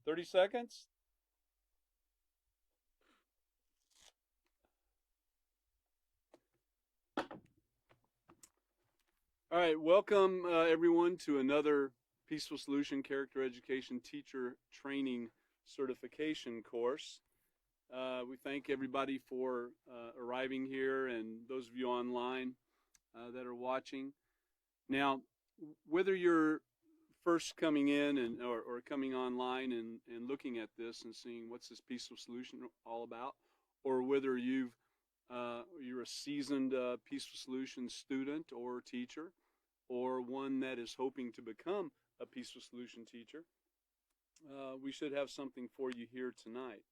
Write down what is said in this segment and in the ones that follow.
30 seconds? All right, welcome everyone to another Peaceful Solution Character Education Teacher Training Certification course. We thank everybody for arriving here and those of you online that are watching. Now, whether you're first coming in or coming online and looking at this and seeing what's this Peaceful Solution all about, or whether you're a seasoned Peaceful Solution student or teacher, or one that is hoping to become a Peaceful Solution teacher, we should have something for you here tonight.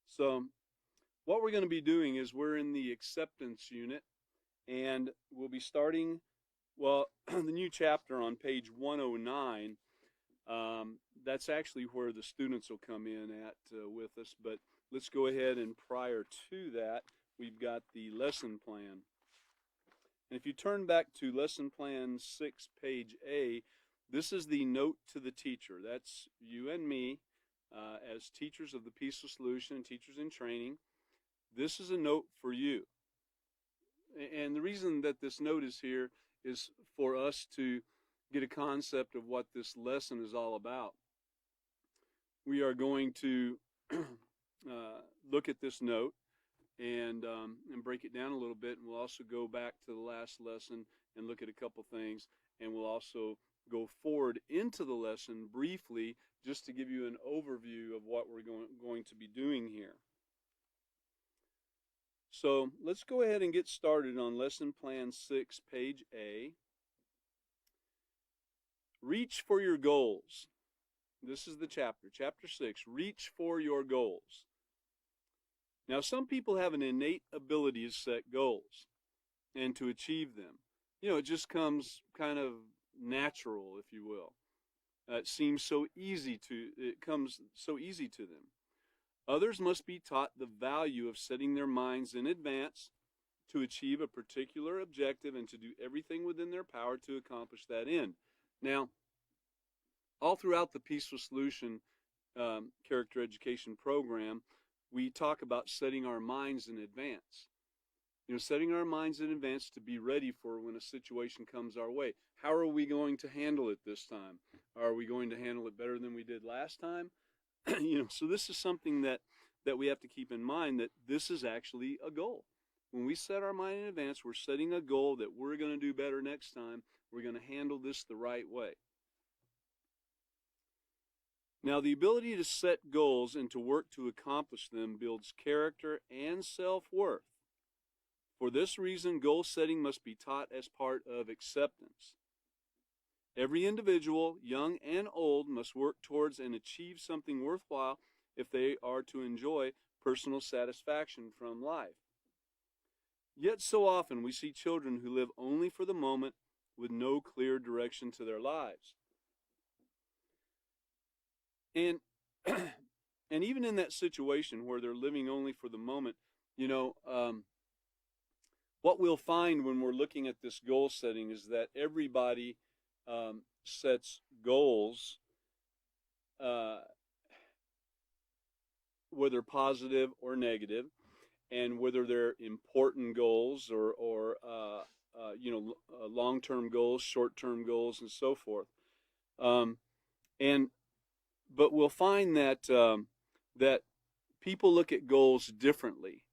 So what we're going to be doing is we're in the acceptance unit, and we'll be starting, well, the new chapter on page 109. That's actually where the students will come in at with us, but let's go ahead and prior to that, we've got the lesson plan. And if you turn back to lesson plan 6, page A, this is the note to the teacher. That's you and me as teachers of the Peaceful Solution, teachers in training. This is a note for you. And the reason that this note is here is for us to get a concept of what this lesson is all about. We are going to look at this note and break it down a little bit, and we'll also go back to the last lesson and look at a couple things, and we'll also go forward into the lesson briefly just to give you an overview of what we're going to be doing here. So let's go ahead and get started on lesson plan 6, page A. Reach for your goals. This is the chapter, chapter 6, reach for your goals. Now, some people have an innate ability to set goals and to achieve them. You know, it just comes kind of natural, if you will. It seems so easy it comes so easy to them. Others must be taught the value of setting their minds in advance to achieve a particular objective and to do everything within their power to accomplish that end. Now, all throughout the Peaceful Solution Character Education program, we talk about setting our minds in advance. You know, setting our minds in advance to be ready for when a situation comes our way. How are we going to handle it this time? Are we going to handle it better than we did last time? You know, so this is something that we have to keep in mind, that this is actually a goal. When we set our mind in advance, we're setting a goal that we're going to do better next time. We're going to handle this the right way. Now, the ability to set goals and to work to accomplish them builds character and self-worth. For this reason, goal setting must be taught as part of acceptance. Every individual, young and old, must work towards and achieve something worthwhile if they are to enjoy personal satisfaction from life. Yet so often we see children who live only for the moment with no clear direction to their lives. And even in that situation where they're living only for the moment, you know, what we'll find when we're looking at this goal setting is that everybody sets goals, whether positive or negative, and whether they're important goals or long-term goals, short-term goals, and so forth. But we'll find that that people look at goals differently.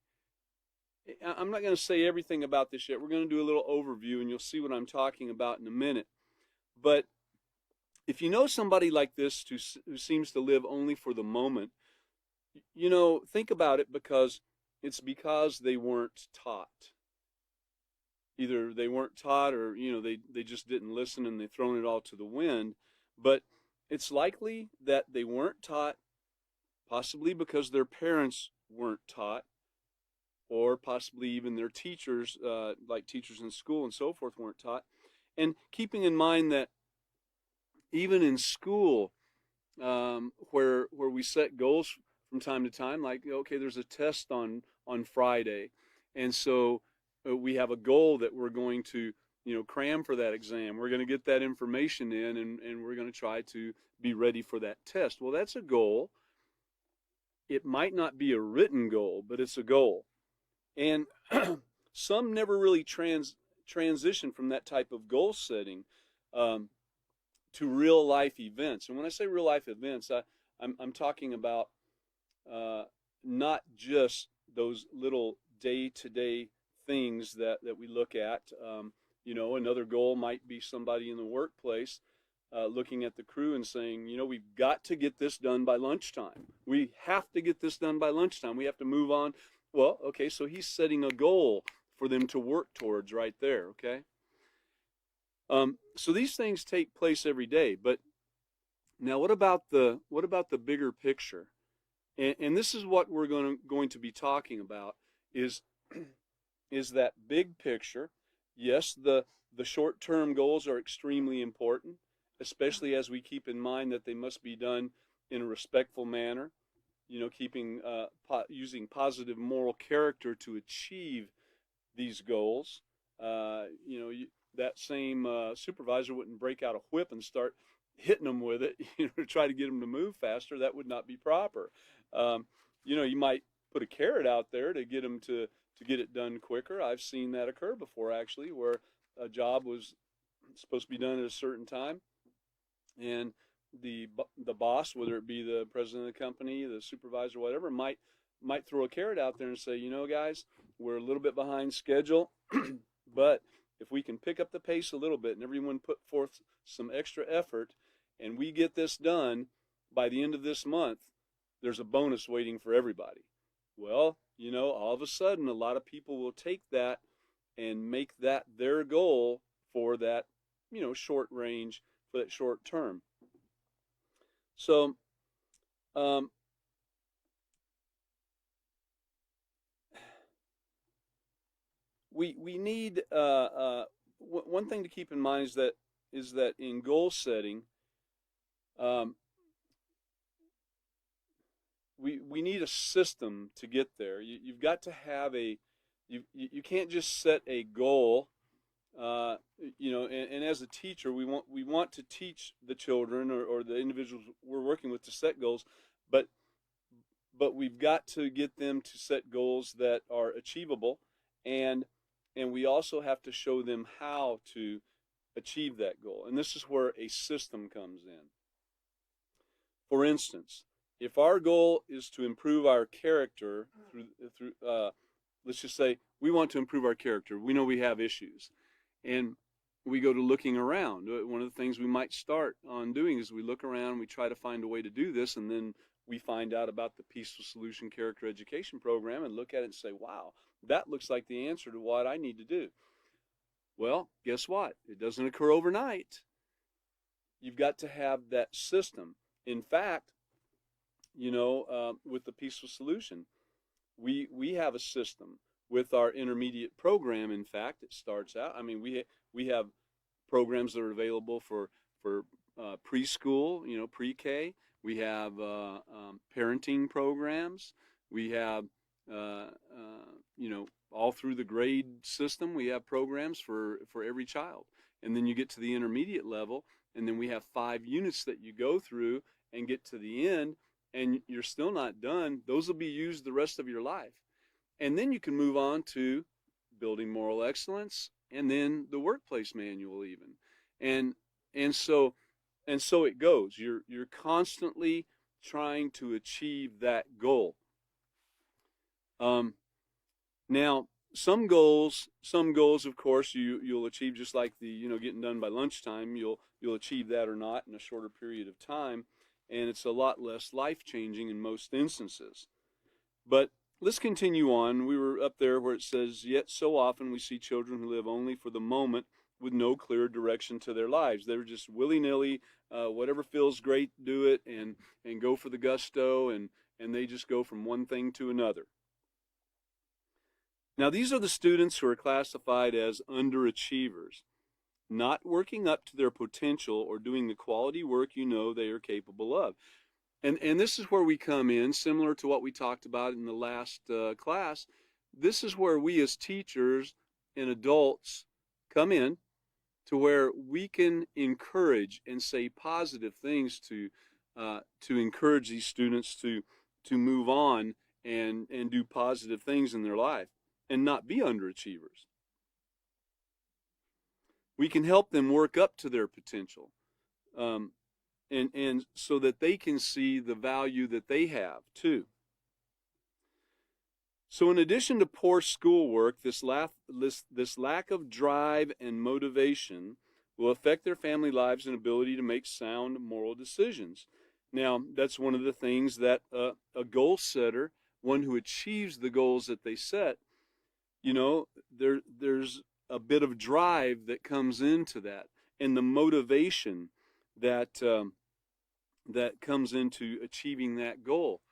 I'm not going to say everything about this yet. We're going to do a little overview, and you'll see what I'm talking about in a minute. But if you know somebody like this who seems to live only for the moment, you know, think about it, because it's because they weren't taught. Either they weren't taught, or, you know, they just didn't listen and they've thrown it all to the wind. But it's likely that they weren't taught, possibly because their parents weren't taught, or possibly even their teachers, like teachers in school and so forth, weren't taught. And keeping in mind that even in school, where we set goals from time to time, like, okay, there's a test on Friday, and so we have a goal that we're going to cram for that exam. We're going to get that information in, and we're going to try to be ready for that test. Well, that's a goal. It might not be a written goal, but it's a goal. And some never really transition from that type of goal setting to real life events. And when I say real life events, I'm talking about not just those little day-to-day things that we look at. Another goal might be somebody in the workplace looking at the crew and saying, we've got to get this done by lunchtime. We have to get this done by lunchtime. We have to move on. Well, okay, so he's setting a goal for them to work towards right there, okay? So these things take place every day, but now what about the bigger picture? And this is what we're going to be talking about is that big picture. Yes, the short-term goals are extremely important, especially as we keep in mind that they must be done in a respectful manner, using positive moral character to achieve these goals. That same supervisor wouldn't break out a whip and start hitting them with it, to try to get them to move faster. That would not be proper. You might put a carrot out there to get them to get it done quicker. I've seen that occur before, actually, where a job was supposed to be done at a certain time, and the boss, whether it be the president of the company, the supervisor, whatever, might throw a carrot out there and say, guys, we're a little bit behind schedule, but if we can pick up the pace a little bit and everyone put forth some extra effort and we get this done by the end of this month, there's a bonus waiting for everybody. Well, all of a sudden, a lot of people will take that and make that their goal for that, short range, for that short term. So, we need one thing to keep in mind is that in goal setting, we need a system to get there. You've got to have you can't just set a goal. And as a teacher, we want to teach the children or the individuals we're working with to set goals, but we've got to get them to set goals that are achievable, and we also have to show them how to achieve that goal. And this is where a system comes in. For instance, if our goal is to improve our character through let's just say we want to improve our character. We know we have issues, and we go to looking around. One of the things we might start on doing is we look around, we try to find a way to do this, and then we find out about the Peaceful Solution Character Education Program and look at it and say, wow, that looks like the answer to what I need to do. Well, guess what? It doesn't occur overnight. You've got to have that system. In fact, with the Peaceful Solution, we have a system with our intermediate program. In fact, it starts out, we have programs that are available for preschool, pre-K. We have parenting programs. We have, all through the grade system, we have programs for every child. And then you get to the intermediate level, and then we have 5 units that you go through and get to the end, and you're still not done. Those will be used the rest of your life. And then you can move on to building moral excellence, and then the workplace manual even. And so it goes. You're constantly trying to achieve that goal. Now, some goals, of course, you'll achieve just like the getting done by lunchtime. You'll achieve that or not in a shorter period of time, and it's a lot less life-changing in most instances. But let's continue on. We were up there where it says, yet so often we see children who live only for the moment with no clear direction to their lives. They're just willy-nilly, whatever feels great, do it, and go for the gusto, and they just go from one thing to another. Now, these are the students who are classified as underachievers, not working up to their potential or doing the quality work they are capable of. And this is where we come in, similar to what we talked about in the last class. This is where we as teachers and adults come in to where we can encourage and say positive things to encourage these students to move on and do positive things in their life and not be underachievers. We can help them work up to their potential, and so that they can see the value that they have too. So in addition to poor schoolwork, this lack of drive and motivation will affect their family lives and ability to make sound moral decisions. Now, that's one of the things that a goal setter, one who achieves the goals that they set, there's a bit of drive that comes into that, and the motivation that that comes into achieving that goal.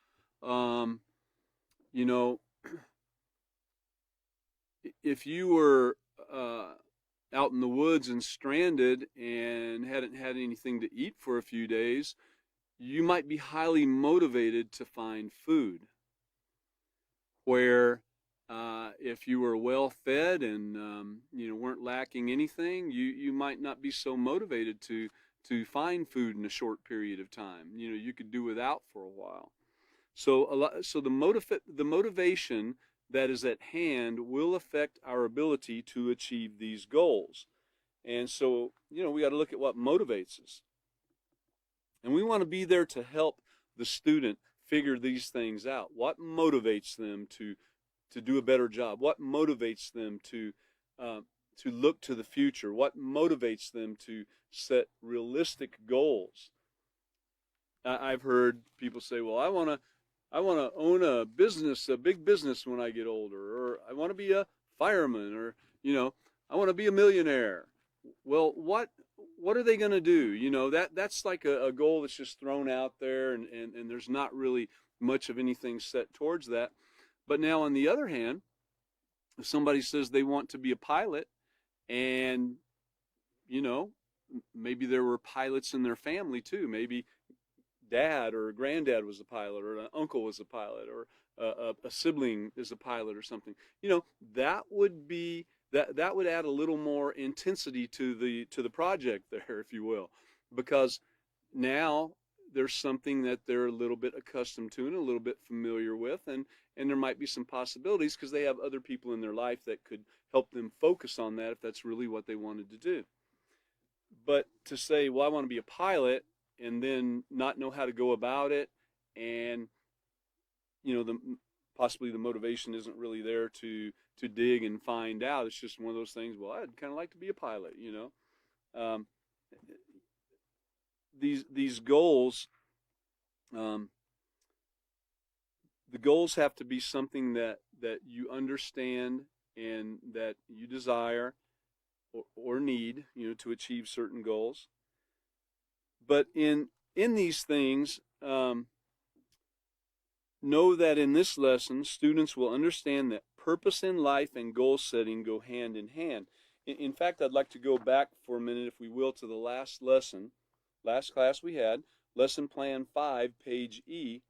If you were out in the woods and stranded and hadn't had anything to eat for a few days, you might be highly motivated to find food. Where if you were well fed and weren't lacking anything, you might not be so motivated to find food in a short period of time. You could do without for a while. So the motivation that is at hand will affect our ability to achieve these goals. And so, we got to look at what motivates us. And we want to be there to help the student figure these things out. What motivates them to do a better job? What motivates them to look to the future? What motivates them to set realistic goals? I've heard people say, well, I want to own a business, a big business when I get older, or I want to be a fireman, or, I want to be a millionaire. Well, what are they going to do? That's like a goal that's just thrown out there, and there's not really much of anything set towards that. But now, on the other hand, if somebody says they want to be a pilot, and, maybe there were pilots in their family too, maybe dad or granddad was a pilot, or an uncle was a pilot, or a sibling is a pilot or something, that would be that would add a little more intensity to the project there, if you will, because now there's something that they're a little bit accustomed to and a little bit familiar with, and there might be some possibilities because they have other people in their life that could help them focus on that if that's really what they wanted to do. But to say, well, I want to be a pilot, and then not know how to go about it, and possibly the motivation isn't really there to dig and find out. It's just one of those things. Well, I'd kind of like to be a pilot. These goals, the goals have to be something that you understand and that you desire or need, to achieve certain goals. But in these things, know that in this lesson, students will understand that purpose in life and goal setting go hand in hand. In fact, I'd like to go back for a minute, if we will, to the last lesson, last class we had, Lesson Plan 5, page E.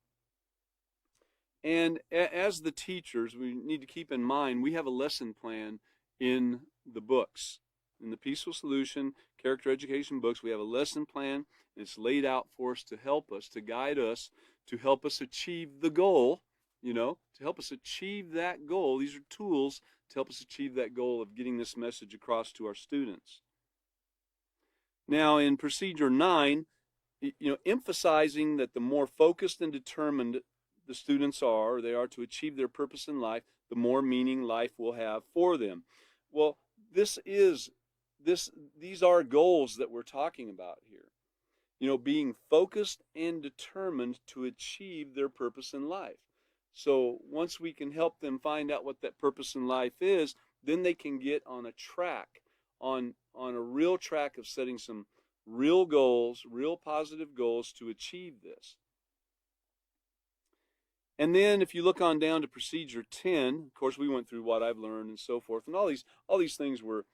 And as the teachers, we need to keep in mind, we have a lesson plan in the books. In the Peaceful Solution Character Education books, we have a lesson plan. It's laid out for us to help us, to guide us, to help us achieve the goal, to help us achieve that goal. These are tools to help us achieve that goal of getting this message across to our students. Now, in Procedure 9, emphasizing that the more focused and determined the students are, or they are to achieve their purpose in life, the more meaning life will have for them. Well, these are goals that we're talking about here. Being focused and determined to achieve their purpose in life. So once we can help them find out what that purpose in life is, then they can get on a track, on a real track of setting some real goals, real positive goals to achieve this. And then if you look on down to Procedure 10, of course we went through what I've learned and so forth, and all these things were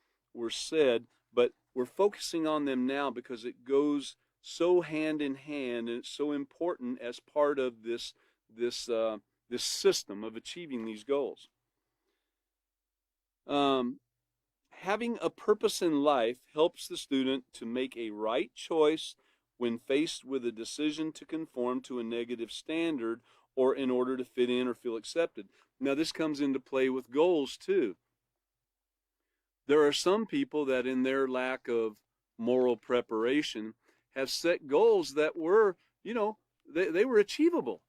said, but we're focusing on them now because it goes so hand in hand, and it's so important as part of this system of achieving these goals. Having a purpose in life helps the student to make a right choice when faced with a decision to conform to a negative standard or in order to fit in or feel accepted. Now, this comes into play with goals too. There are some people that in their lack of moral preparation have set goals that were, they were achievable.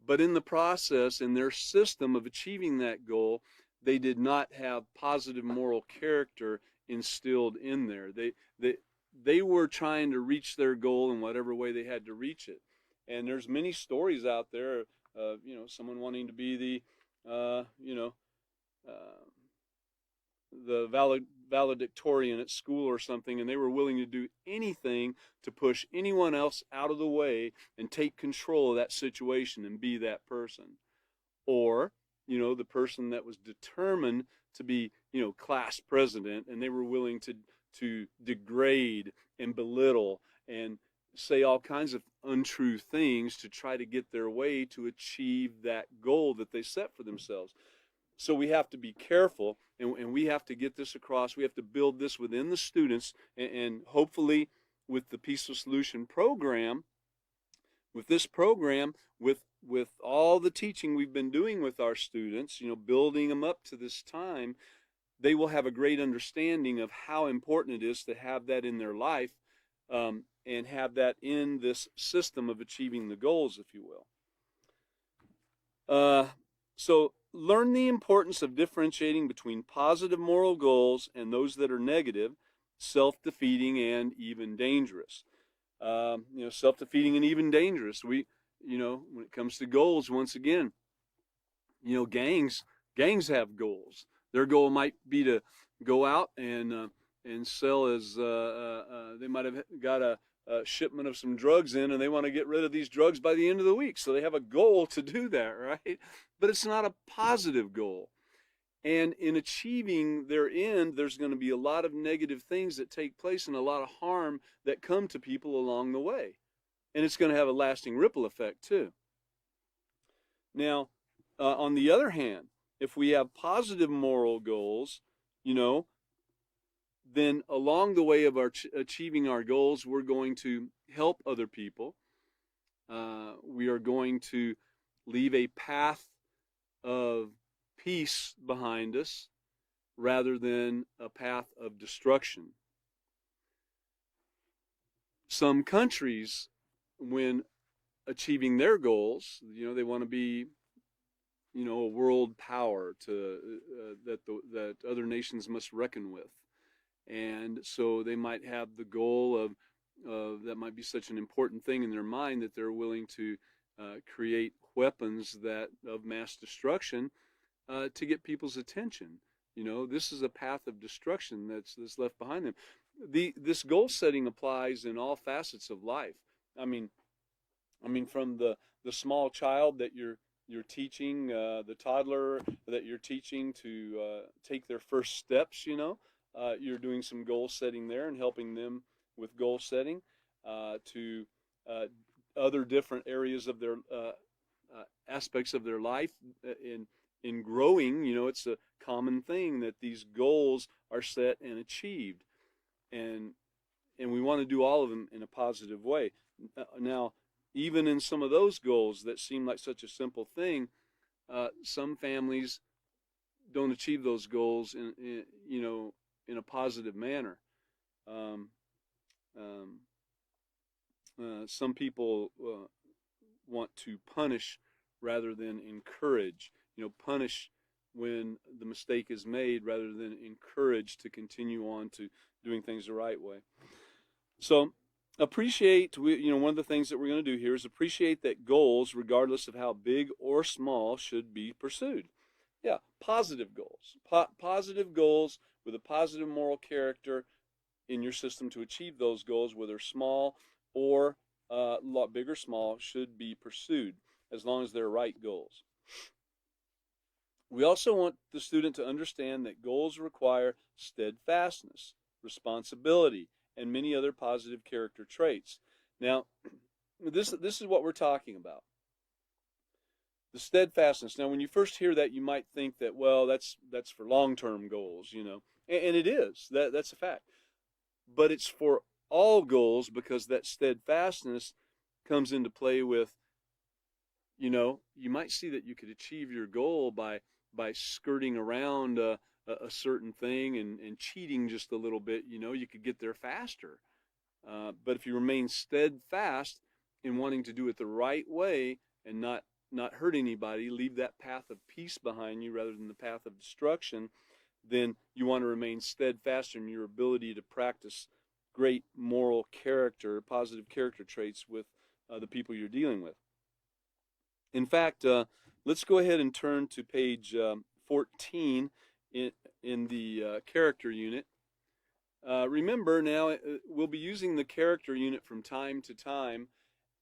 But in the process, in their system of achieving that goal, they did not have positive moral character instilled in there. They were trying to reach their goal in whatever way they had to reach it. And there's many stories out there of, someone wanting to be the valedictorian at school or something, and they were willing to do anything to push anyone else out of the way and take control of that situation and be that person. Or, the person that was determined to be, class president, and they were willing to degrade and belittle and say all kinds of untrue things to try to get their way to achieve that goal that they set for themselves. So we have to be careful, and we have to get this across. We have to build this within the students, and hopefully with the Peaceful Solution program, with this program, with all the teaching we've been doing with our students, building them up to this time, they will have a great understanding of how important it is to have that in their life, and have that in this system of achieving the goals, if you will. So learn the importance of differentiating between positive moral goals and those that are negative, self-defeating, and even dangerous. Self-defeating and even dangerous. When it comes to goals, once again, gangs have goals. Their goal might be to go out and sell they might have got a shipment of some drugs in, and they want to get rid of these drugs by the end of the week. So they have a goal to do that, right? But it's not a positive goal. And in achieving their end, there's going to be a lot of negative things that take place and a lot of harm that come to people along the way. And it's going to have a lasting ripple effect too. Now, on the other hand, if we have positive moral goals, then along the way of achieving our goals, we're going to help other people. We are going to leave a path of peace behind us rather than a path of destruction. Some countries, when achieving their goals, they want to be, a world power that other nations must reckon with. And so they might have the goal of that might be such an important thing in their mind that they're willing to create weapons of mass destruction to get people's attention. This is a path of destruction that's left behind them. This goal setting applies in all facets of life. I mean, from the small child that you're teaching, the toddler that you're teaching to take their first steps. You're doing some goal setting there and helping them with goal setting, to other different areas of their aspects of their life. In growing, it's a common thing that these goals are set and achieved, and we want to do all of them in a positive way. Now, even in some of those goals that seem like such a simple thing, some families don't achieve those goals in a positive manner. Some people want to punish rather than encourage. Punish when the mistake is made rather than encourage to continue on to doing things the right way. So appreciate, one of the things that we're going to do here is appreciate that goals, regardless of how big or small, should be pursued. Yeah, positive goals. Positive goals with a positive moral character in your system to achieve those goals, whether small or a lot big or small, should be pursued as long as they're right goals. We also want the student to understand that goals require steadfastness, responsibility, and many other positive character traits. Now, this is what we're talking about. The steadfastness. Now, when you first hear that, you might think that, well, that's for long-term goals, And it is. That's a fact. But it's for all goals, because that steadfastness comes into play with, you might see that you could achieve your goal by skirting around a certain thing and cheating just a little bit. You could get there faster. But if you remain steadfast in wanting to do it the right way and not hurt anybody, leave that path of peace behind you rather than the path of destruction, then you want to remain steadfast in your ability to practice great moral character, positive character traits with the people you're dealing with. In fact, let's go ahead and turn to page 14 in the character unit. Remember now, we'll be using the character unit from time to time,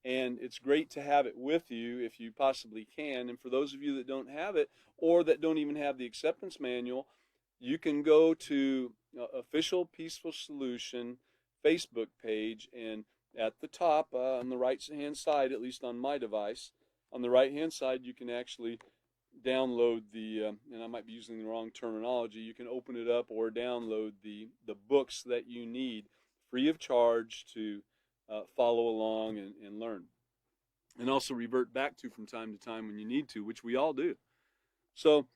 and it's great to have it with you if you possibly can. And for those of you that don't have it, or that don't even have the acceptance manual, you can go to Official Peaceful Solution Facebook page, and at the top, on the right-hand side, at least on my device, on the right-hand side, you can actually download the, and I might be using the wrong terminology, you can open it up or download the books that you need free of charge to follow along and learn. And also revert back to from time to time when you need to, which we all do. So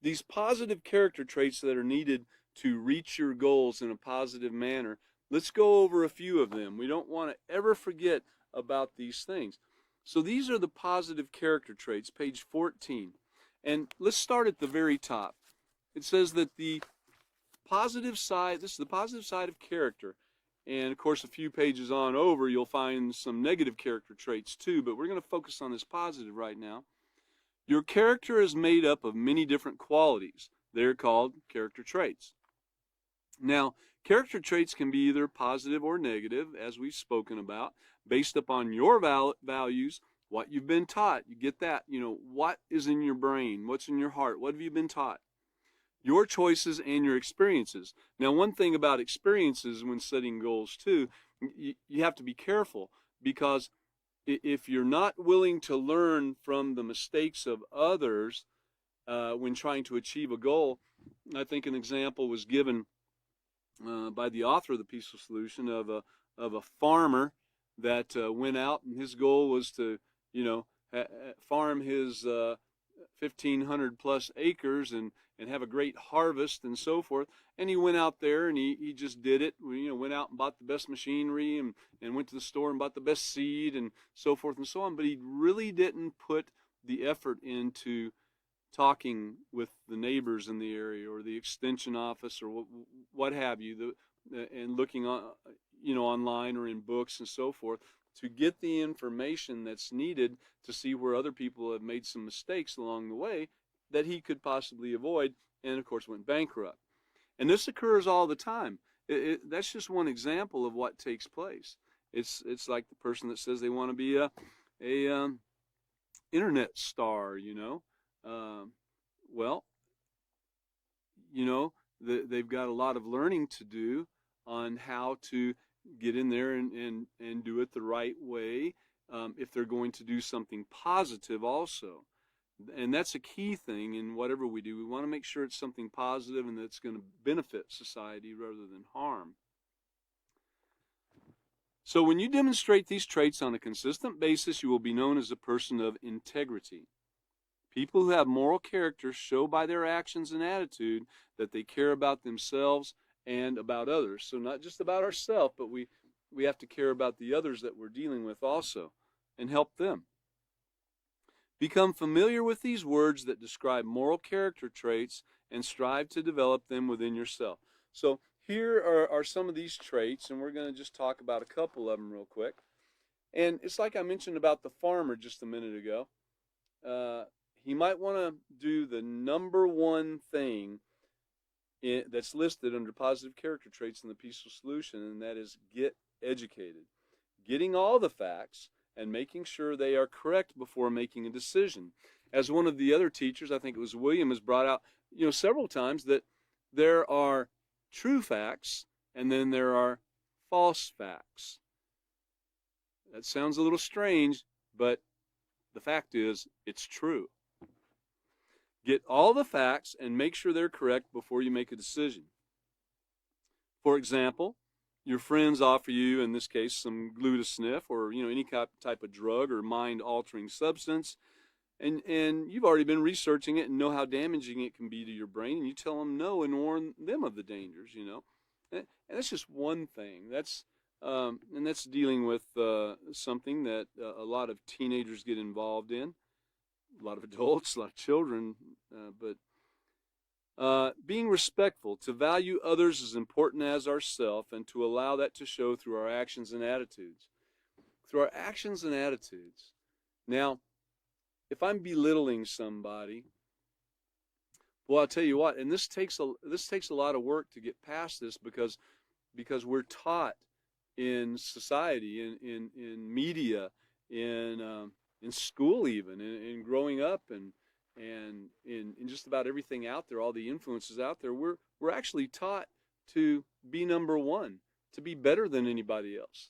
these positive character traits that are needed to reach your goals in a positive manner, let's go over a few of them. We don't want to ever forget about these things. So these are the positive character traits, page 14. And let's start at the very top. It says that the positive side, this is the positive side of character. And of course, a few pages on over, you'll find some negative character traits too, but we're going to focus on this positive right now. Your character is made up of many different qualities. They're called character traits. Now, character traits can be either positive or negative, as we've spoken about, based upon your values, what you've been taught. You get that? What is in your brain? What's in your heart? What have you been taught? Your choices and your experiences. Now, one thing about experiences when setting goals too, you have to be careful, because if you're not willing to learn from the mistakes of others when trying to achieve a goal, I think an example was given by the author of the Peaceful Solution of a farmer that went out, and his goal was to, farm his 1,500 plus acres and have a great harvest and so forth. And he went out there and he just did it. Went out and bought the best machinery and went to the store and bought the best seed and so forth and so on. But he really didn't put the effort into talking with the neighbors in the area or the extension office or what have you, and looking on, online or in books and so forth, to get the information that's needed to see where other people have made some mistakes along the way that he could possibly avoid, and of course went bankrupt. And this occurs all the time. That's just one example of what takes place. It's like the person that says they want to be a internet star, well, they've got a lot of learning to do on how to get in there and do it the right way if they're going to do something positive also. And that's a key thing in whatever we do. We want to make sure it's something positive and that's going to benefit society rather than harm. So when you demonstrate these traits on a consistent basis, you will be known as a person of integrity. People who have moral character show by their actions and attitude that they care about themselves and about others. So not just about ourselves, but we have to care about the others that we're dealing with also and help them. Become familiar with these words that describe moral character traits and strive to develop them within yourself. So here are some of these traits, and we're going to just talk about a couple of them real quick. And it's like I mentioned about the farmer just a minute ago. He might want to do the number one thing that's listed under positive character traits in the Peaceful Solution, and that is get educated. Getting all the facts and making sure they are correct before making a decision. As one of the other teachers, I think it was William, has brought out, several times, that there are true facts and then there are false facts. That sounds a little strange, but the fact is, it's true. Get all the facts and make sure they're correct before you make a decision. For example, your friends offer you, in this case, some glue to sniff or any type of drug or mind-altering substance, and you've already been researching it and know how damaging it can be to your brain, and you tell them no and warn them of the dangers. And that's just one thing. And that's dealing with something that a lot of teenagers get involved in, a lot of adults, a lot of children, but being respectful, to value others as important as ourselves, and to allow that to show through our actions and attitudes. Through our actions and attitudes. Now, if I'm belittling somebody, well, I'll tell you what, and this takes a lot of work to get past this, because we're taught in society, in media, in school, even in growing up, and in just about everything out there, all the influences out there, we're actually taught to be number one, to be better than anybody else,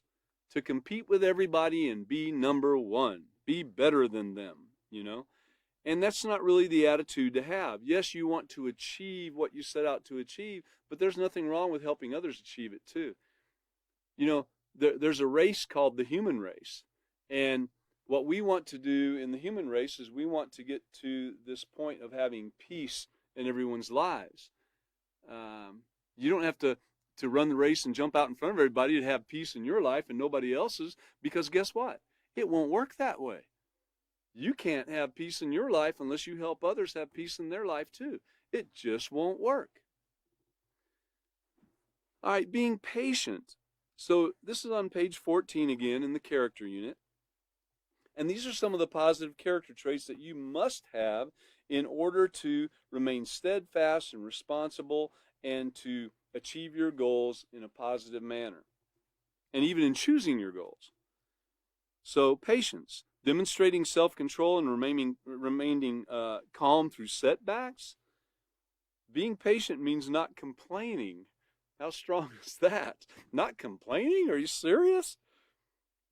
to compete with everybody and be number one, be better than them, And that's not really the attitude to have. Yes, you want to achieve what you set out to achieve, but there's nothing wrong with helping others achieve it too. There's a race called the human race, and what we want to do in the human race is we want to get to this point of having peace in everyone's lives. You don't have to run the race and jump out in front of everybody to have peace in your life and nobody else's, because guess what? It won't work that way. You can't have peace in your life unless you help others have peace in their life too. It just won't work. All right, being patient. So this is on page 14 again in the character unit. And these are some of the positive character traits that you must have in order to remain steadfast and responsible and to achieve your goals in a positive manner, and even in choosing your goals. So patience, demonstrating self-control and remaining calm through setbacks. Being patient means not complaining. How strong is that? Not complaining? Are you serious?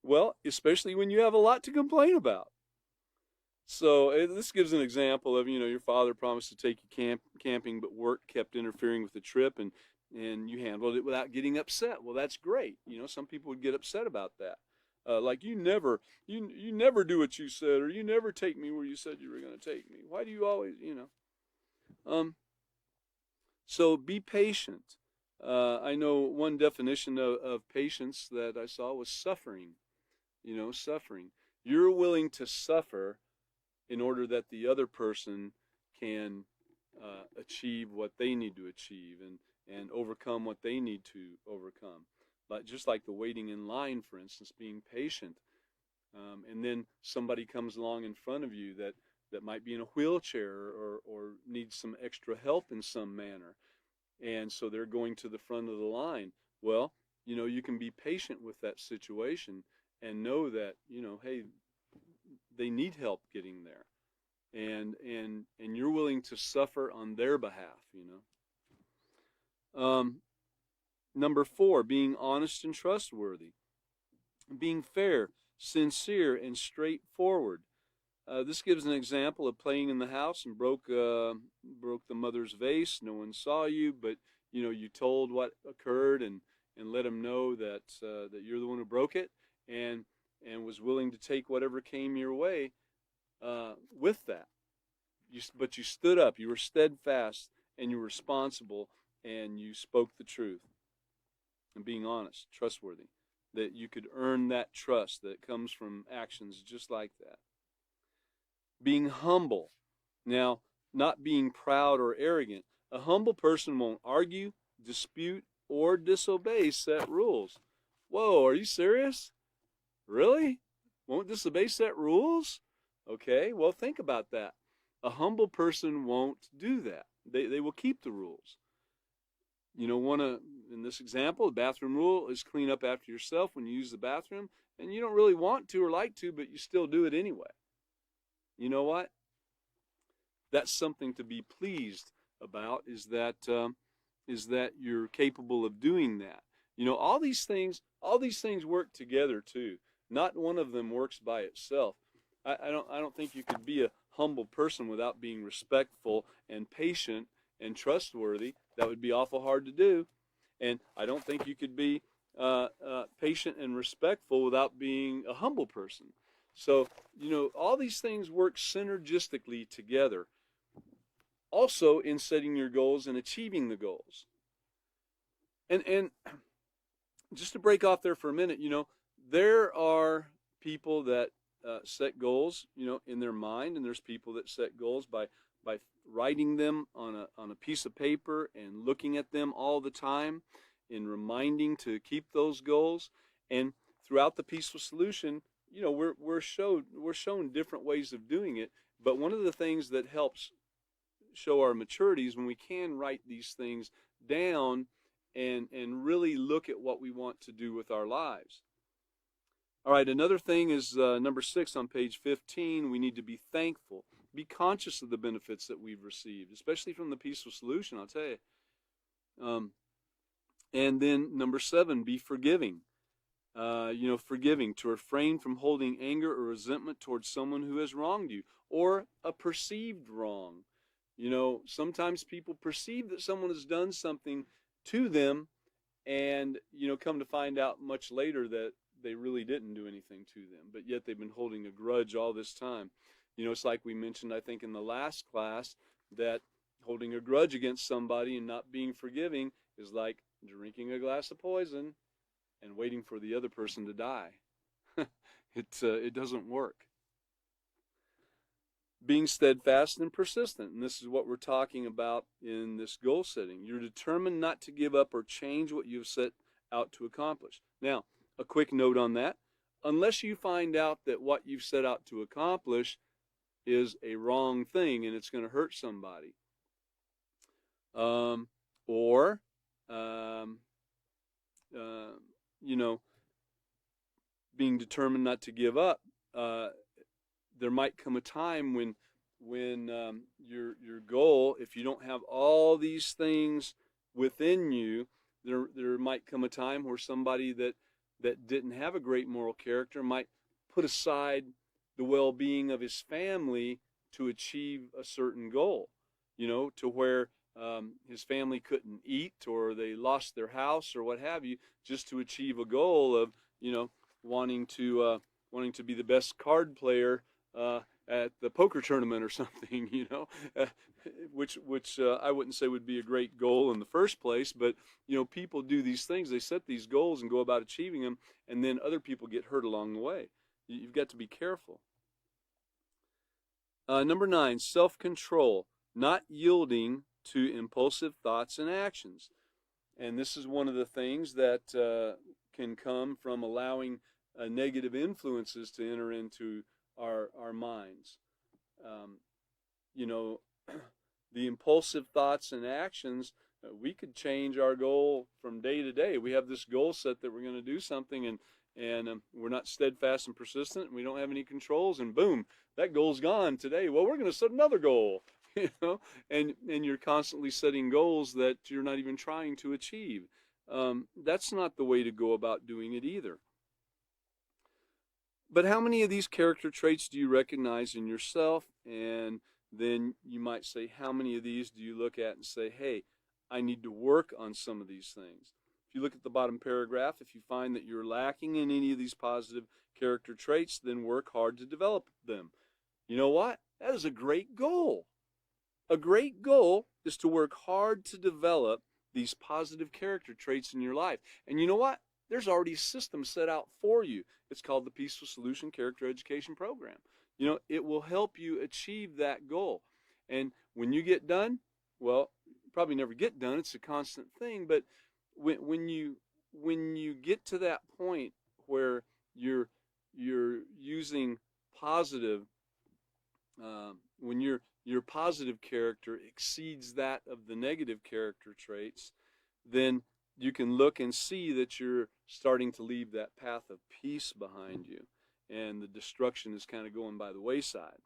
Well, especially when you have a lot to complain about. So this gives an example of, your father promised to take you camping, but work kept interfering with the trip, and you handled it without getting upset. Well, that's great. Some people would get upset about that. Like, you never do what you said, or you never take me where you said you were going to take me. Why do you always, So be patient. I know one definition of patience that I saw was suffering. Suffering. You're willing to suffer in order that the other person can achieve what they need to achieve and overcome what they need to overcome. But just like the waiting in line, for instance, being patient. And then somebody comes along in front of you that might be in a wheelchair or needs some extra help in some manner. And so they're going to the front of the line. Well, you can be patient with that situation and know that, hey, they need help getting there. And you're willing to suffer on their behalf, Number 4, being honest and trustworthy. Being fair, sincere, and straightforward. This gives an example of playing in the house and broke the mother's vase. No one saw you, but you told what occurred and let them know that you're the one who broke it, and was willing to take whatever came your way with that. But you stood up. You were steadfast, and you were responsible, and you spoke the truth. And being honest, trustworthy, that you could earn that trust that comes from actions just like that. Being humble. Now, not being proud or arrogant. A humble person won't argue, dispute, or disobey set rules. Whoa, are you serious? Really? Won't disobey set rules? Okay, well, think about that. A humble person won't do that. They will keep the rules. In this example, the bathroom rule is clean up after yourself when you use the bathroom, and you don't really want to or like to, but you still do it anyway. You know what? That's something to be pleased about, is that you're capable of doing that. All these things work together too. Not one of them works by itself. I don't think you could be a humble person without being respectful and patient and trustworthy. That would be awful hard to do. And I don't think you could be patient and respectful without being a humble person. So, all these things work synergistically together. Also in setting your goals and achieving the goals. And just to break off there for a minute, there are people that set goals, in their mind, and there's people that set goals by writing them on a piece of paper and looking at them all the time and reminding to keep those goals. And throughout the Peaceful Solution, we're shown different ways of doing it. But one of the things that helps show our maturity is when we can write these things down and really look at what we want to do with our lives. All right, another thing is number 6 on page 15, we need to be thankful. Be conscious of the benefits that we've received, especially from the Peaceful Solution, I'll tell you. And then number 7, be forgiving. Forgiving, to refrain from holding anger or resentment towards someone who has wronged you or a perceived wrong. Sometimes people perceive that someone has done something to them and, come to find out much later that they really didn't do anything to them, but yet they've been holding a grudge all this time. It's like we mentioned, I think, in the last class, that holding a grudge against somebody and not being forgiving is like drinking a glass of poison and waiting for the other person to die. It doesn't work. Being steadfast and persistent, and this is what we're talking about in this goal setting. You're determined not to give up or change what you've set out to accomplish. Now, a quick note on that. Unless you find out that what you've set out to accomplish is a wrong thing and it's going to hurt somebody, being determined not to give up, there might come a time when your goal, if you don't have all these things within you, there might come a time where somebody that didn't have a great moral character might put aside the well-being of his family to achieve a certain goal, to where his family couldn't eat or they lost their house or what have you, just to achieve a goal of, wanting to be the best card player at the poker tournament or something, which I wouldn't say would be a great goal in the first place, but people do these things. They set these goals and go about achieving them, and then other people get hurt along the way. You've got to be careful. Number 9, self-control, not yielding to impulsive thoughts and actions. And this is one of the things that can come from allowing negative influences to enter into our minds. The impulsive thoughts and actions, we could change our goal from day to day. We have this goal set that we're going to do something, and we're not steadfast and persistent, and we don't have any controls, and boom, that goal's gone today. Well, we're going to set another goal, and you're constantly setting goals that you're not even trying to achieve. That's not the way to go about doing it either. But how many of these character traits do you recognize in yourself? And then you might say, how many of these do you look at and say, hey, I need to work on some of these things? If you look at the bottom paragraph, if you find that you're lacking in any of these positive character traits, then work hard to develop them. You know what? That is a great goal. A great goal is to work hard to develop these positive character traits in your life. And you know what? There's already a system set out for you. It's called the Peaceful Solution Character Education Program. It will help you achieve that goal. And when you get done, well, you probably never get done. It's a constant thing. But when you get to that point where you're using positive, when your positive character exceeds that of the negative character traits, then you can look and see that you're starting to leave that path of peace behind you, and the destruction is kind of going by the wayside.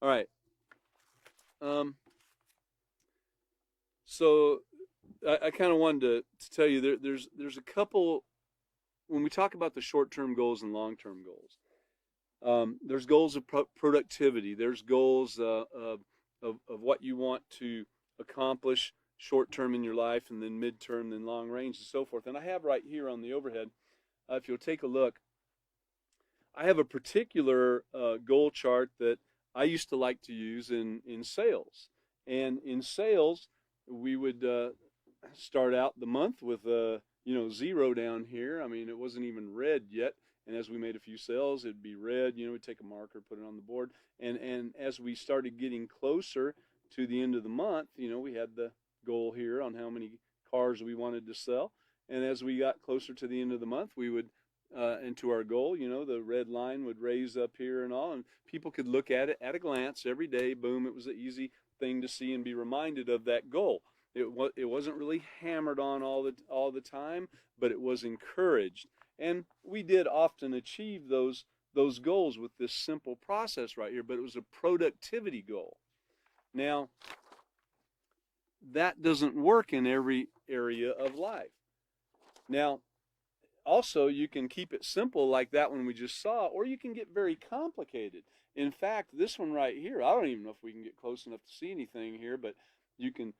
All right. So I kind of wanted to tell you there's a couple, when we talk about the short-term goals and long-term goals, There's goals of productivity. There's goals of what you want to accomplish short term in your life, and then midterm, then long range, and so forth. And I have right here on the overhead, if you'll take a look, I have a particular goal chart that I used to like to use in sales. And in sales, we would start out the month with zero down here. I mean, it wasn't even red yet. And as we made a few sales, it'd be red. We'd take a marker, put it on the board. And as we started getting closer to the end of the month, we had the goal here on how many cars we wanted to sell. And as we got closer to the end of the month, we would and to our goal, the red line would raise up here and all, and people could look at it at a glance every day. Boom, it was an easy thing to see and be reminded of that goal. It wasn't really hammered on all the time, but it was encouraged, and we did often achieve those goals with this simple process right here. But it was a productivity goal. Now, that doesn't work in every area of life. Now, also, you can keep it simple like that one we just saw, or you can get very complicated. In fact, this one right here, I don't even know if we can get close enough to see anything here, but you can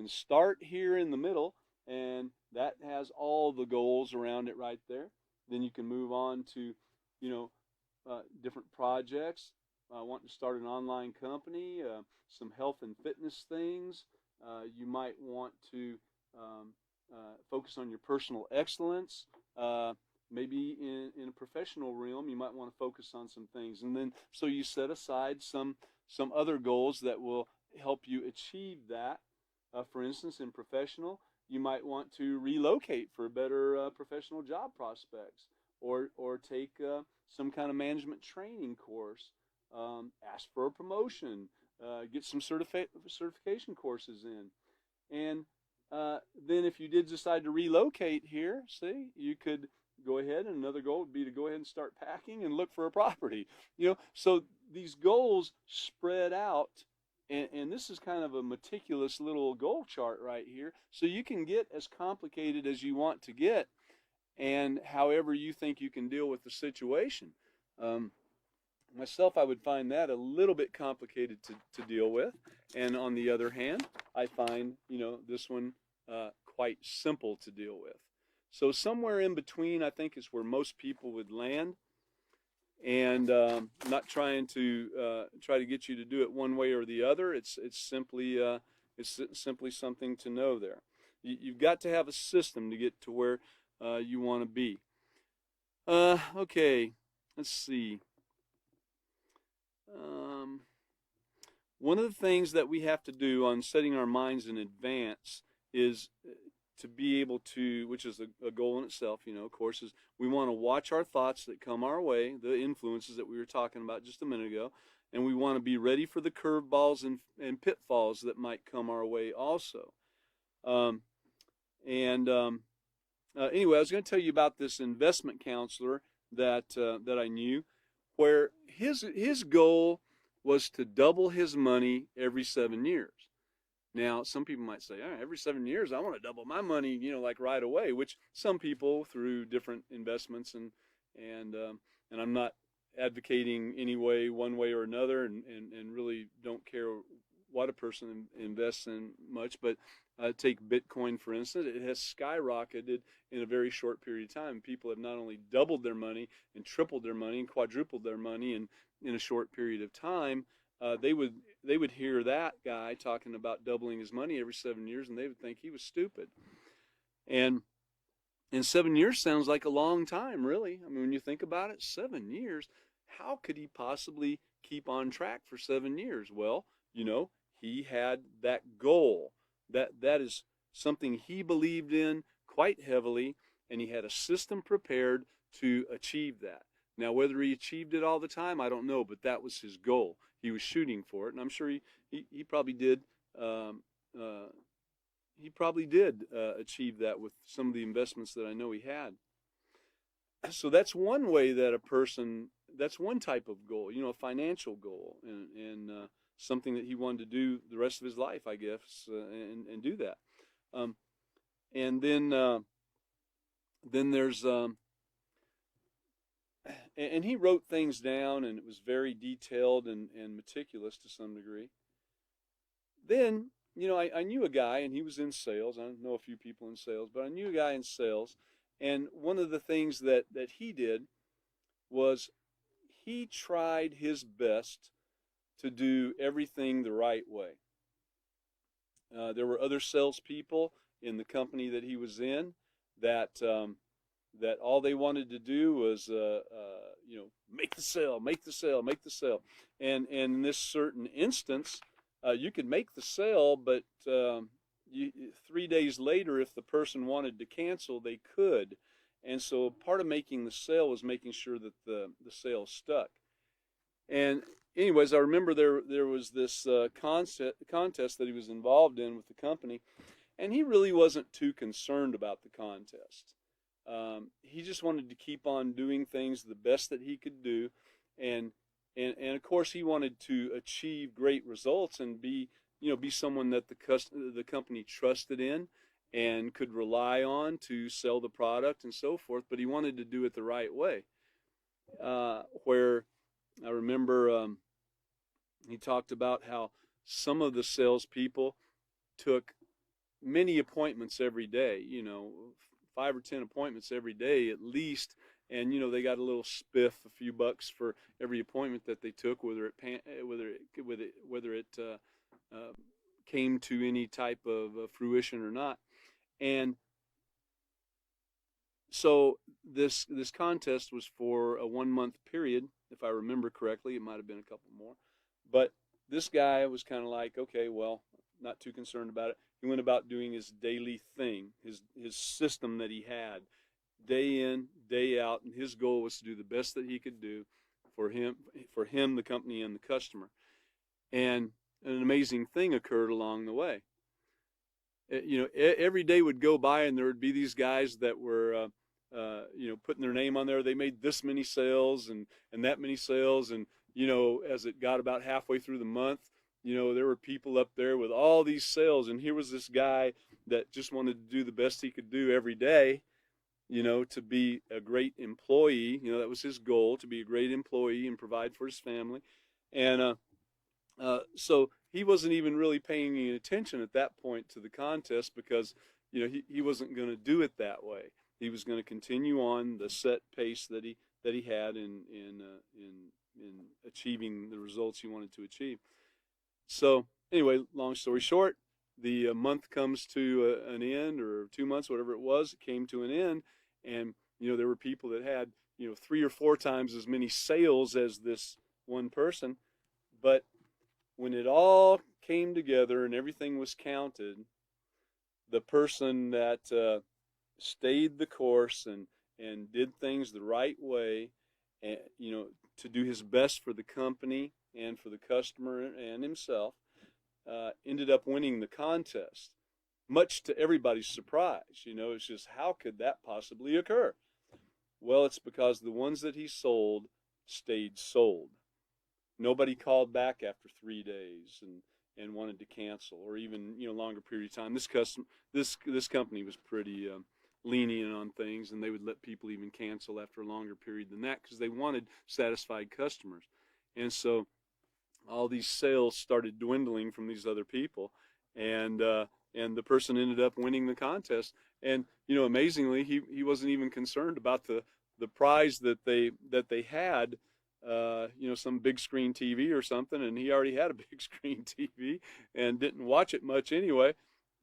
start here in the middle, and that has all the goals around it right there. Then you can move on to, different projects. Wanting to start an online company, some health and fitness things. You might want to focus on your personal excellence. Maybe in a professional realm, you might want to focus on some things. And then, so you set aside some other goals that will help you achieve that. For instance, in professional, you might want to relocate for better professional job prospects, or take some kind of management training course, ask for a promotion, get some certification courses in. And then if you did decide to relocate here, see, you could go ahead, and another goal would be to go ahead and start packing and look for a property. So these goals spread out, and this is kind of a meticulous little goal chart right here. So you can get as complicated as you want to get, and however you think you can deal with the situation. Myself, I would find that a little bit complicated to deal with. And on the other hand, I find, this one quite simple to deal with. So somewhere in between, I think, is where most people would land. And not trying to try to get you to do it one way or the other. It's simply something to know there. You've got to have a system to get to where you want to be. Okay, let's see. One of the things that we have to do on setting our minds in advance is to be able to, which is a goal in itself, of course, is we want to watch our thoughts that come our way, the influences that we were talking about just a minute ago, and we want to be ready for the curveballs and pitfalls that might come our way also. Anyway, I was going to tell you about this investment counselor that I knew, where his goal was to double his money every 7 years. Now, some people might say, every 7 years I want to double my money, like right away, which some people through different investments and I'm not advocating any way, one way or another, and really don't care what a person invests in much, but take Bitcoin, for instance. It has skyrocketed in a very short period of time. People have not only doubled their money and tripled their money and quadrupled their money in a short period of time. They would hear that guy talking about doubling his money every 7 years, and they would think he was stupid. And 7 years sounds like a long time, really. I mean, when you think about it, 7 years, how could he possibly keep on track for 7 years? Well, he had that goal. That is something he believed in quite heavily, and he had a system prepared to achieve that. Now, whether he achieved it all the time, I don't know, but that was his goal. He was shooting for it, and I'm sure he probably did. He probably did achieve that with some of the investments that I know he had. So that's one way that that's one type of goal, a financial goal, and something that he wanted to do the rest of his life, I guess, and do that. And then there's and he wrote things down, and it was very detailed and meticulous to some degree. Then, I knew a guy, and he was in sales. I know a few people in sales, but I knew a guy in sales. And one of the things that he did was he tried his best to do everything the right way. There were other salespeople in the company that he was in that that all they wanted to do was make the sale, make the sale, make the sale. And in this certain instance, you could make the sale, but 3 days later, if the person wanted to cancel, they could. And so part of making the sale was making sure that the sale stuck. And anyways, I remember there was this contest that he was involved in with the company, and he really wasn't too concerned about the contest. He just wanted to keep on doing things the best that he could do, and of course he wanted to achieve great results and be someone that the company trusted in and could rely on to sell the product and so forth. But he wanted to do it the right way. Where I remember he talked about how some of the salespeople took many appointments every day, 5 or 10 appointments every day at least, and they got a little spiff, a few bucks for every appointment that they took, whether it came to any type of fruition or not. And so this contest was for a 1-month period, if I remember correctly. It might have been a couple more, but this guy was kind of like, okay, well, not too concerned about it. He went about doing his daily thing, his system that he had, day in, day out, and his goal was to do the best that he could do for him, the company, and the customer. And an amazing thing occurred along the way. Every day would go by, and there would be these guys that were, putting their name on there. They made this many sales and that many sales, and as it got about halfway through the month, there were people up there with all these sales, and here was this guy that just wanted to do the best he could do every day, to be a great employee. That was his goal, to be a great employee and provide for his family. And so he wasn't even really paying any attention at that point to the contest, because he wasn't going to do it that way. He was going to continue on the set pace that he had in achieving the results he wanted to achieve. So anyway, long story short, the month comes to an end, or 2 months, whatever it was. It came to an end, and there were people that had 3 or 4 times as many sales as this one person. But when it all came together and everything was counted, the person that stayed the course and did things the right way, and to do his best for the company and for the customer and himself, ended up winning the contest, much to everybody's surprise. It's just, how could that possibly occur? Well, it's because the ones that he sold stayed sold. Nobody called back after 3 days and wanted to cancel, or even longer period of time. This company was pretty lenient on things, and they would let people even cancel after a longer period than that, because they wanted satisfied customers. And so all these sales started dwindling from these other people, and the person ended up winning the contest. And amazingly, he wasn't even concerned about the prize that they had, some big screen TV or something, and he already had a big screen TV and didn't watch it much anyway.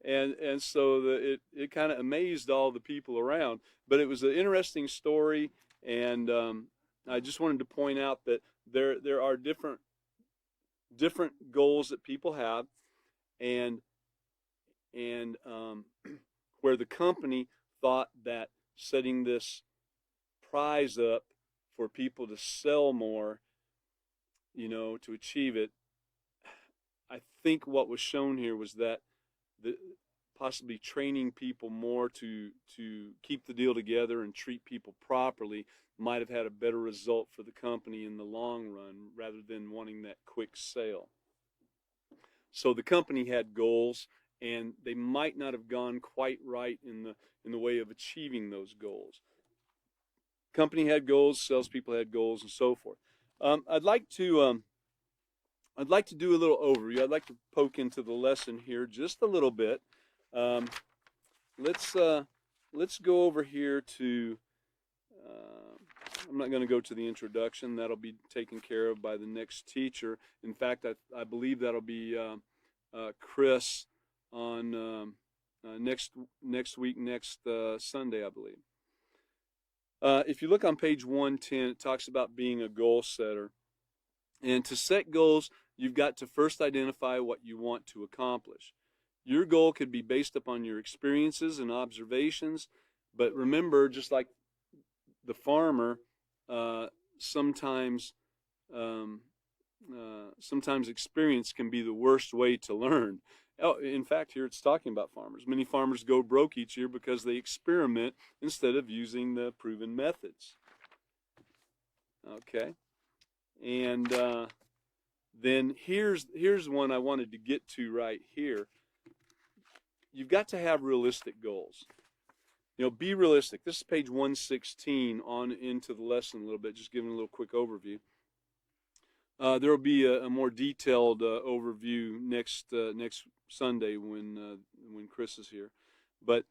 And so it kind of amazed all the people around. But it was an interesting story, and I just wanted to point out that there are different goals that people have, and where the company thought that setting this prize up for people to sell more, to achieve it, I think what was shown here was that possibly training people more to keep the deal together and treat people properly might have had a better result for the company in the long run, rather than wanting that quick sale. So the company had goals, and they might not have gone quite right in the way of achieving those goals. company had goals, salespeople had goals, and so forth. I'd like to do a little overview. I'd like to poke into the lesson here just a little bit. Um, let's go over here to. I'm not going to go to the introduction. That'll be taken care of by the next teacher. In fact, I believe that'll be Chris on next week, next Sunday, I believe. If you look on page 110, it talks about being a goal setter. And to set goals, you've got to first identify what you want to accomplish. Your goal could be based upon your experiences and observations, but remember, just like the farmer, sometimes experience can be the worst way to learn. Oh, in fact, here it's talking about farmers. Many farmers go broke each year because they experiment instead of using the proven methods. Okay, and then here's one I wanted to get to right here. You've got to have realistic goals. Be realistic. This is page 116 on into the lesson a little bit, just giving a little quick overview. There will be a more detailed overview next Sunday when Chris is here. But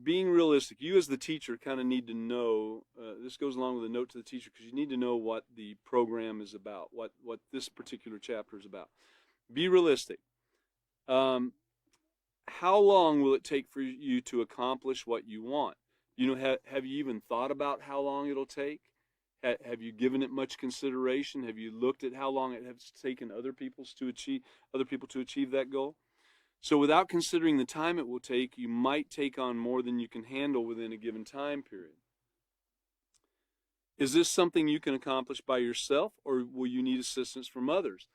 being realistic, you as the teacher kind of need to know, this goes along with a note to the teacher, because you need to know what the program is about, what this particular chapter is about. Be realistic. How long will it take for you to accomplish what you want? Have you even thought about how long it'll take? Have you given it much consideration? Have you looked at how long it has taken other people to achieve that goal? So without considering the time it will take, you might take on more than you can handle within a given time period. Is this something you can accomplish by yourself, or will you need assistance from others?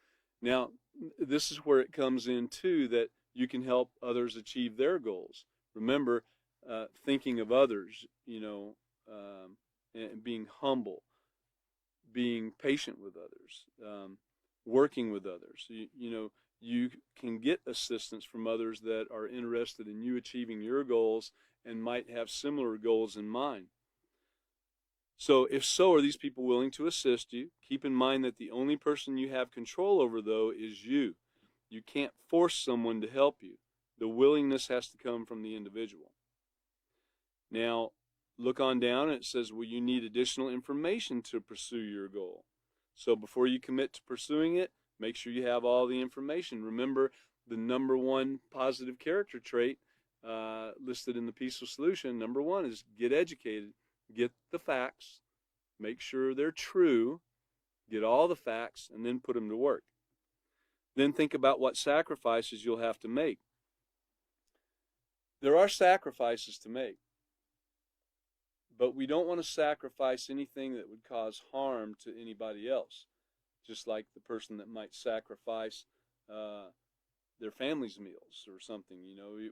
Now, this is where it comes in too, that you can help others achieve their goals. Remember, thinking of others, and being humble, being patient with others, working with others. You can get assistance from others that are interested in you achieving your goals and might have similar goals in mind. So if so, are these people willing to assist you? Keep in mind that the only person you have control over, though, is you. You can't force someone to help you. The willingness has to come from the individual. Now, look on down and it says, well, you need additional information to pursue your goal. So before you commit to pursuing it, make sure you have all the information. Remember, the number one positive character trait listed in the Peaceful Solution, number one is get educated, get the facts, make sure they're true, get all the facts, and then put them to work. Then think about what sacrifices you'll have to make. There are sacrifices to make, but we don't want to sacrifice anything that would cause harm to anybody else, just like the person that might sacrifice their family's meals or something.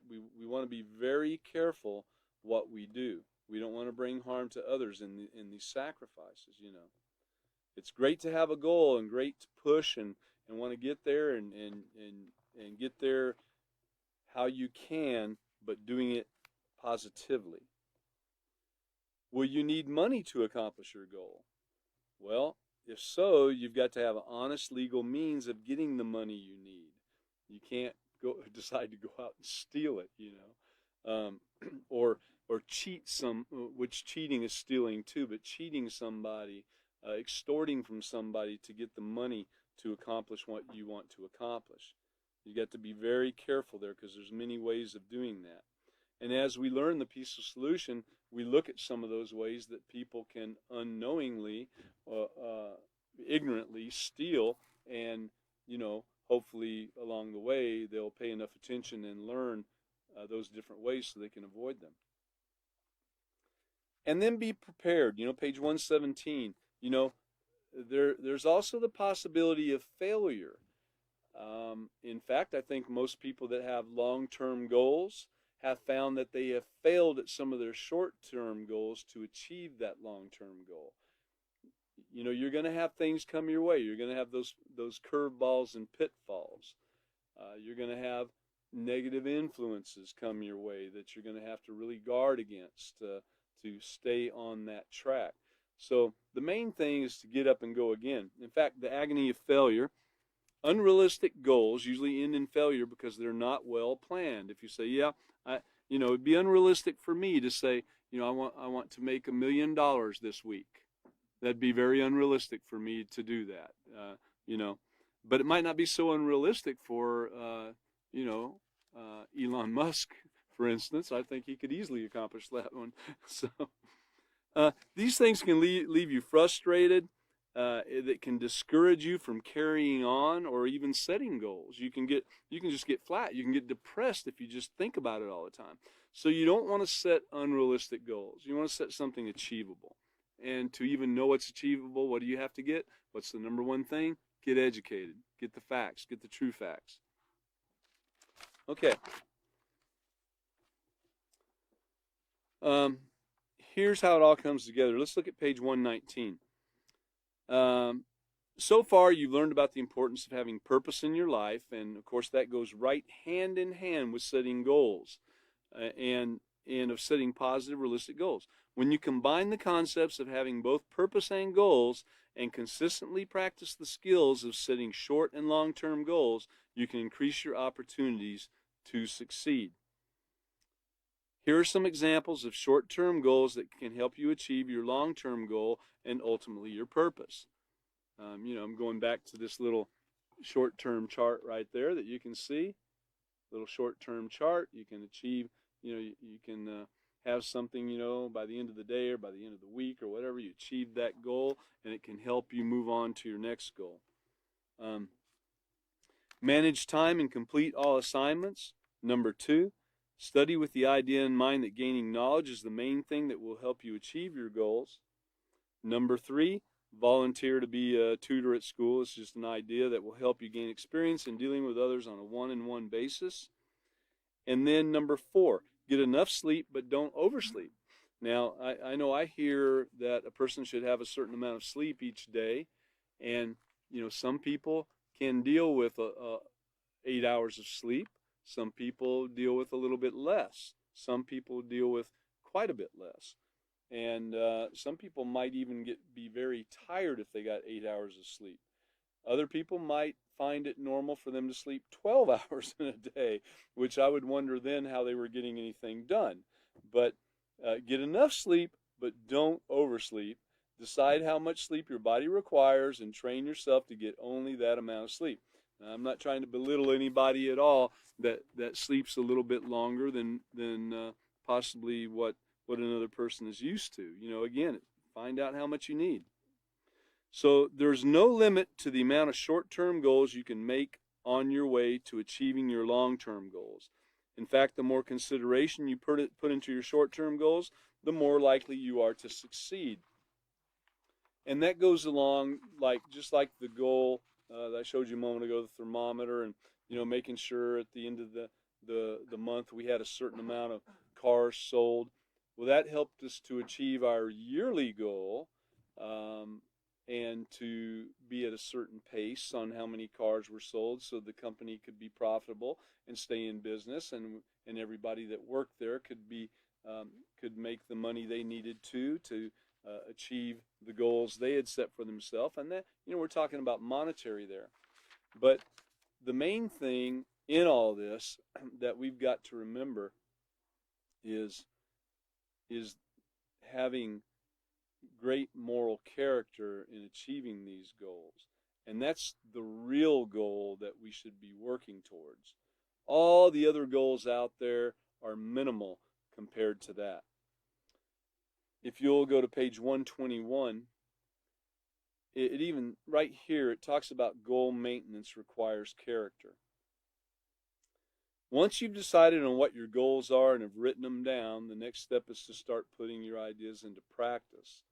We want to be very careful what we do. We don't want to bring harm to others in these sacrifices. It's great to have a goal and great to push and want to get there and get there how you can, but doing it positively. Will you need money to accomplish your goal? Well, if so, you've got to have an honest legal means of getting the money you need. You can't decide to go out and steal it, or cheat which cheating is stealing too, but cheating somebody, extorting from somebody to get the money to accomplish what you want to accomplish. You got to be very careful there, because there's many ways of doing that. And as we learn the Peaceful Solution, we look at some of those ways that people can unknowingly, ignorantly steal, and hopefully along the way they'll pay enough attention and learn those different ways so they can avoid them. And then be prepared. Page 117. There's also the possibility of failure. In fact, I think most people that have long-term goals have found that they have failed at some of their short-term goals to achieve that long-term goal. You're going to have things come your way. You're going to have those curveballs and pitfalls. You're going to have negative influences come your way that you're going to have to really guard against to to stay on that track. So the main thing is to get up and go again. In fact, the agony of failure, unrealistic goals usually end in failure because they're not well planned. If you say, yeah, it'd be unrealistic for me to say, I want to make $1 million this week. That'd be very unrealistic for me to do that, But it might not be so unrealistic for, Elon Musk, for instance. I think he could easily accomplish that one. So these things can leave you frustrated. That can discourage you from carrying on or even setting goals. You can just get flat. You can get depressed if you just think about it all the time. So you don't want to set unrealistic goals. You want to set something achievable. And to even know what's achievable, what do you have to get? What's the number one thing? Get educated. Get the facts. Get the true facts. Okay. Here's how it all comes together. Let's look at page 119. So far, you've learned about the importance of having purpose in your life, and of course, that goes right hand in hand with setting goals and of setting positive, realistic goals. When you combine the concepts of having both purpose and goals and consistently practice the skills of setting short and long-term goals, you can increase your opportunities to succeed. Here are some examples of short-term goals that can help you achieve your long-term goal and ultimately your purpose. I'm going back to this little short-term chart right there that you can see. Little short-term chart. You can achieve, you can have something, by the end of the day or by the end of the week or whatever, you achieve that goal, and it can help you move on to your next goal. Manage time and complete all assignments. Number 2, study with the idea in mind that gaining knowledge is the main thing that will help you achieve your goals. Number 3, volunteer to be a tutor at school. It's just an idea that will help you gain experience in dealing with others on a one-on-one basis. And then number 4, get enough sleep, but don't oversleep. Now, I know I hear that a person should have a certain amount of sleep each day, and some people can deal with 8 hours of sleep. Some people deal with a little bit less. Some people deal with quite a bit less. And some people might even be very tired if they got 8 hours of sleep. Other people might find it normal for them to sleep 12 hours in a day, which I would wonder then how they were getting anything done. But get enough sleep, but don't oversleep. Decide how much sleep your body requires and train yourself to get only that amount of sleep. Now, I'm not trying to belittle anybody at all that sleeps a little bit longer than possibly what another person is used to. Again, find out how much you need. So there's no limit to the amount of short-term goals you can make on your way to achieving your long-term goals. In fact, the more consideration you put into your short-term goals, the more likely you are to succeed. And that goes along just like the goal that I showed you a moment ago, the thermometer, and making sure at the end of the month we had a certain amount of cars sold. Well, that helped us to achieve our yearly goal and to be at a certain pace on how many cars were sold so the company could be profitable and stay in business, and everybody that worked there could make the money they needed to achieve the goals they had set for themselves. And that, we're talking about monetary there. But the main thing in all this that we've got to remember is having great moral character in achieving these goals. And that's the real goal that we should be working towards. All the other goals out there are minimal compared to that. If you'll go to page 121, it even, right here, it talks about goal maintenance requires character. Once you've decided on what your goals are and have written them down, the next step is to start putting your ideas into practice.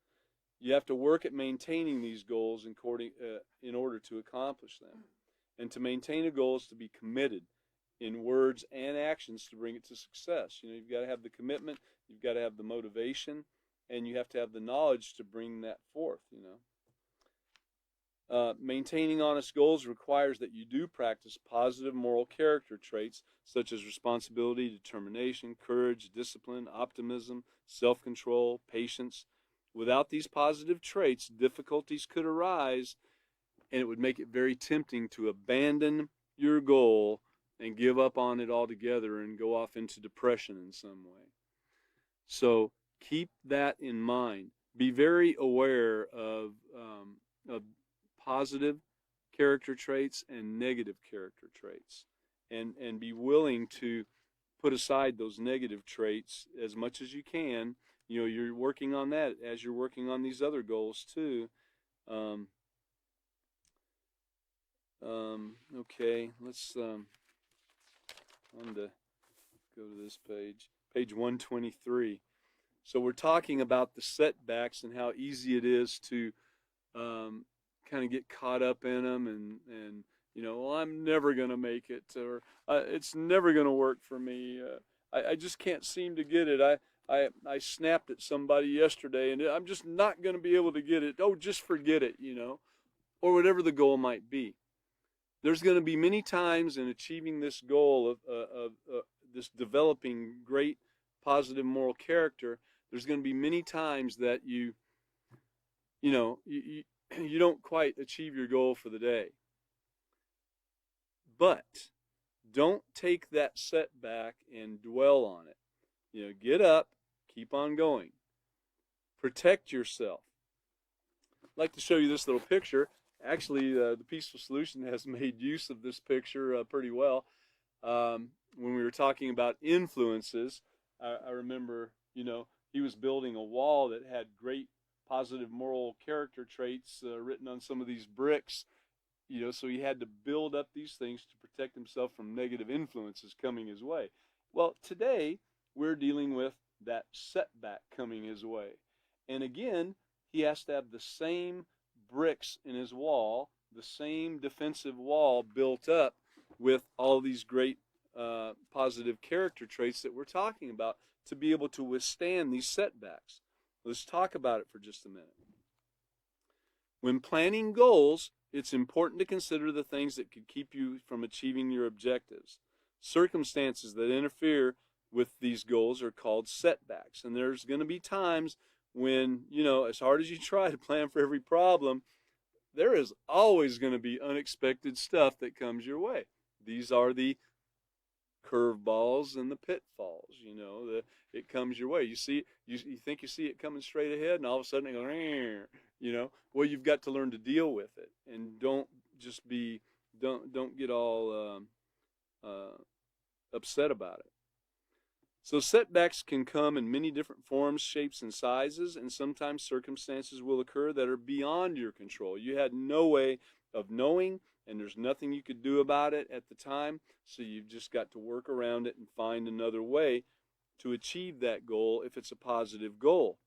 You have to work at maintaining these goals in order to accomplish them. And to maintain a goal is to be committed in words and actions to bring it to success. You've got to have the commitment, you've got to have the motivation, and you have to have the knowledge to bring that forth. Maintaining honest goals requires that you do practice positive moral character traits such as responsibility, determination, courage, discipline, optimism, self-control, patience. Without these positive traits, difficulties could arise, and it would make it very tempting to abandon your goal and give up on it altogether and go off into depression in some way. So keep that in mind. Be very aware of positive character traits and negative character traits, and be willing to put aside those negative traits as much as you can. You're working on that as you're working on these other goals too. Okay, let's on to go to this page 123. So we're talking about the setbacks and how easy it is to kind of get caught up in them, and well, I'm never going to make it, or it's never going to work for me. I just can't seem to get it. I snapped at somebody yesterday, and I'm just not going to be able to get it. Oh, just forget it, or whatever the goal might be. There's going to be many times in achieving this goal of this developing great positive moral character. There's going to be many times that you don't quite achieve your goal for the day. But don't take that setback and dwell on it. Get up, keep on going. Protect yourself. I'd like to show you this little picture. Actually, the Peaceful Solution has made use of this picture pretty well. When we were talking about influences, I remember, he was building a wall that had great positive moral character traits written on some of these bricks, so he had to build up these things to protect himself from negative influences coming his way. Well, today we're dealing with that setback coming his way. And again, he has to have the same bricks in his wall, the same defensive wall built up with all these great positive character traits that we're talking about to be able to withstand these setbacks. Let's talk about it for just a minute. When planning goals, it's important to consider the things that could keep you from achieving your objectives. Circumstances that interfere with these goals are called setbacks. And there's going to be times when, as hard as you try to plan for every problem, there is always going to be unexpected stuff that comes your way. These are the curveballs and the pitfalls. It comes your way. You see, you think you see it coming straight ahead, and all of a sudden it goes, well, you've got to learn to deal with it, and don't get all upset about it. So setbacks can come in many different forms, shapes, and sizes, and sometimes circumstances will occur that are beyond your control. You had no way of knowing, and there's nothing you could do about it at the time, so you've just got to work around it and find another way to achieve that goal if it's a positive goal.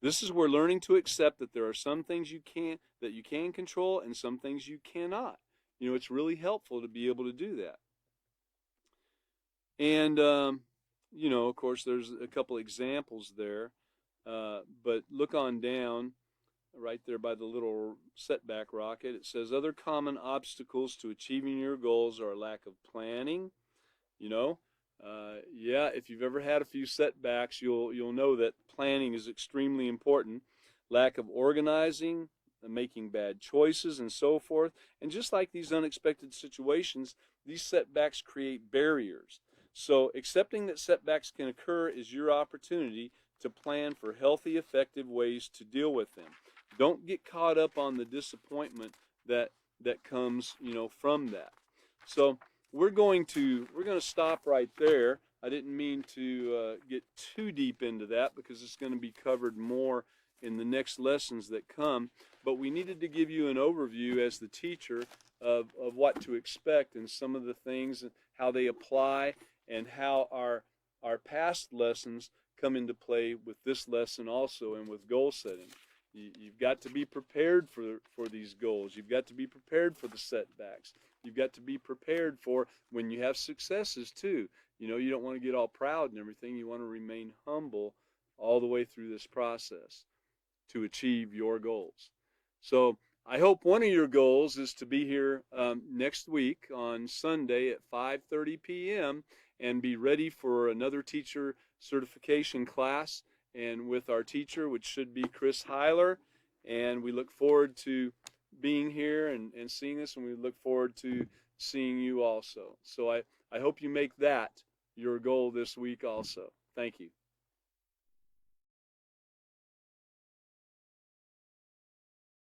This is where learning to accept that there are some things you can control and some things you cannot. It's really helpful to be able to do that. And, of course, there's a couple examples there, but look on down right there by the little setback rocket. It says other common obstacles to achieving your goals are a lack of planning. If you've ever had a few setbacks, you'll know that planning is extremely important. Lack of organizing, making bad choices, and so forth. And just like these unexpected situations, these setbacks create barriers. So accepting that setbacks can occur is your opportunity to plan for healthy, effective ways to deal with them. Don't get caught up on the disappointment that comes, from that. So we're going to stop right there. I didn't mean to get too deep into that because it's going to be covered more in the next lessons that come. But we needed to give you an overview as the teacher of what to expect and some of the things and how they apply and how our past lessons come into play with this lesson also and with goal setting. You've got to be prepared for these goals. You've got to be prepared for the setbacks. You've got to be prepared for when you have successes too. You don't want to get all proud and everything. You want to remain humble all the way through this process to achieve your goals. So I hope one of your goals is to be here next week on Sunday at 5:30 p.m. and be ready for another teacher certification class, and with our teacher, which should be Chris Heiler. And we look forward to being here and seeing us, and we look forward to seeing you also. So I hope you make that your goal this week also. Thank you.